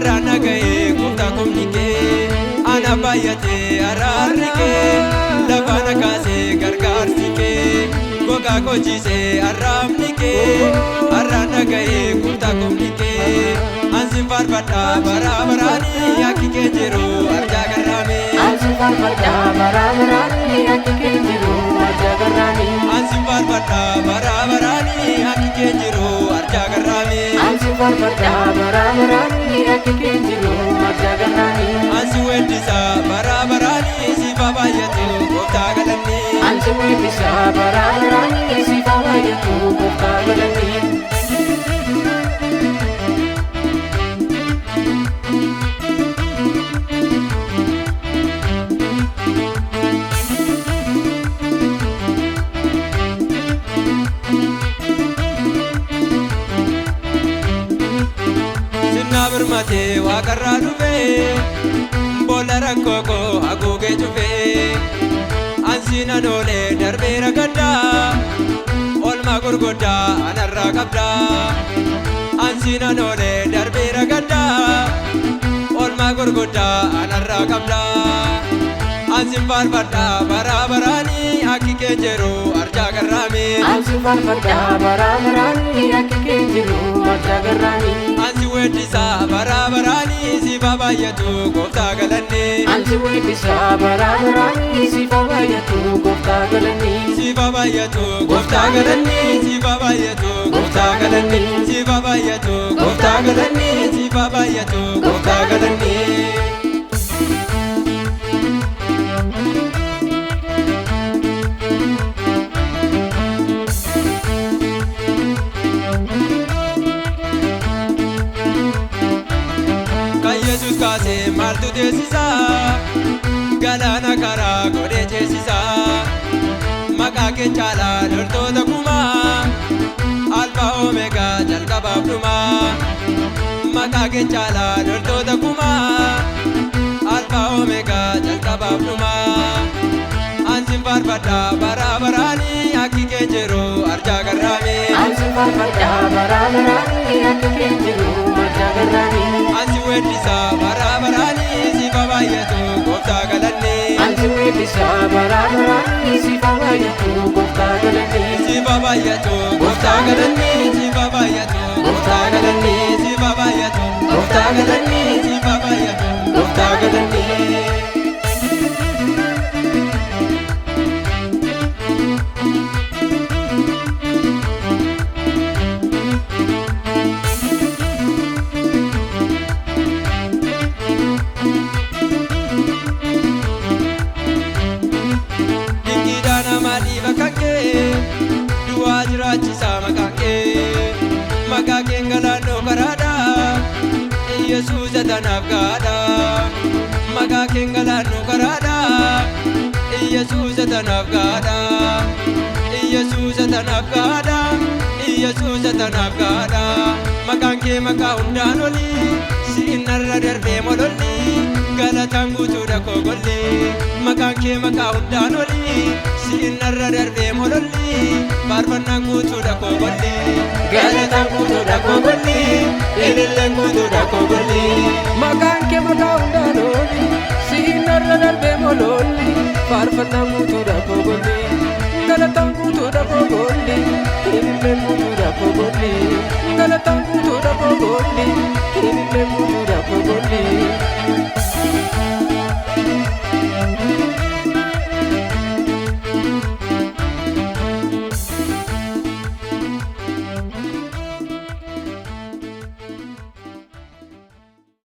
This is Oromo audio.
arrana gaye gooftaa komni kee ana baay'atee araarri kee lafana kaasee gargaarsi kee gogaa kochiisee arraabni kee arrana gaye gooftaa komni kee ansin faarfadhaa bara baraanii akki kee jiru arjaa garraamee ansin faarfadhaa bara baraanii akki kee jiru arjaa garraamee ansin faarfadhaa bara baraanii akki kee jiru arjaa garraamee ansin faarfadhaa bara baraanii akki kee jiru arjaa garraamee ansin weeddisaa bara baraanii sifa baay'atu gooftaa galanni ansin weeddisaa bara baraanii sifa baay'atu gooftaa galanni. birmatee waaqarraa dhufee boolla rakkoo koo haguugee cufee ansiina noolee darbeera gaddaa olmaa gurguddaa anarraa qabdaa ansiina noolee darbeera gaddaa olmaa gurguddaa anarraa qabdaa ansin faarfadhaa bara baraanii akki kee jiru arjaa garraamee ansin faarfadhaa bara baraanii akki kee jiru arjaa garraamee ansi weeddisaa bara baraanii sifa baay'atu gooftaa galanni ansi weeddisaa bara baraanii sifa baay'atu gooftaa galanni sifa baay'atu gooftaa galanni sifa baay'atu gooftaa galanni sifa baay'atu gooftaa galanni sifa baay'atu gooftaa galanni. Yesus kaasee maaltu teessisaa galaana karaa godhee ceesisaa maqaa kee caalaa loltoota kumaa alfaa omeegaa jalqabaaf dhumaa maqaa kee caalaa loltoota kumaa alfaa omeegaa jalqabaaf dhumaa ansin faarfadhaa bara baraanii akki kee jiru arjaa garraamee ansin faarfadhaa bara baraanii akki kee jiru arjaa garraamee ansi weeddisaa bara baraanii sifa baay'atu gooftaa galanni ansi weeddisaa bara baraanii sifa baay'atu gooftaa galanni sifa baay'atu gooftaa galanni sifa baay'atu gooftaa galanni sifa baay'atu gooftaa galanni sifa baay'atu gooftaa galanni. Du'a jiraachisaa maqaan kee maqaa keen galaannoo karaadhaa Yesuus tanaaf gaadhaa maqaa keen galaannoo karaadhaa Yesuus tanaaf gaadhaa Yesuus tanaaf gaadhaa Yesuus tanaaf gaadhaa maqaan kee maqaa hundaan olii siinarra darbee mololli galataan guutuudha kogolli maqaan kee maqaa hundaan olii siinarra darbee mololli faarfannaan guutuudha kogolli galataan guutuudha kogolli ililleen guutuudha kogolli maqaan kee maqaa hundaan olii siinarra darbee mololli faarfannaan guutuudha kogolli galataan guutuudha kogolli ililleen guutuudha kogolli galataan guutuudha kogolli ililleen guutuudha kogolli.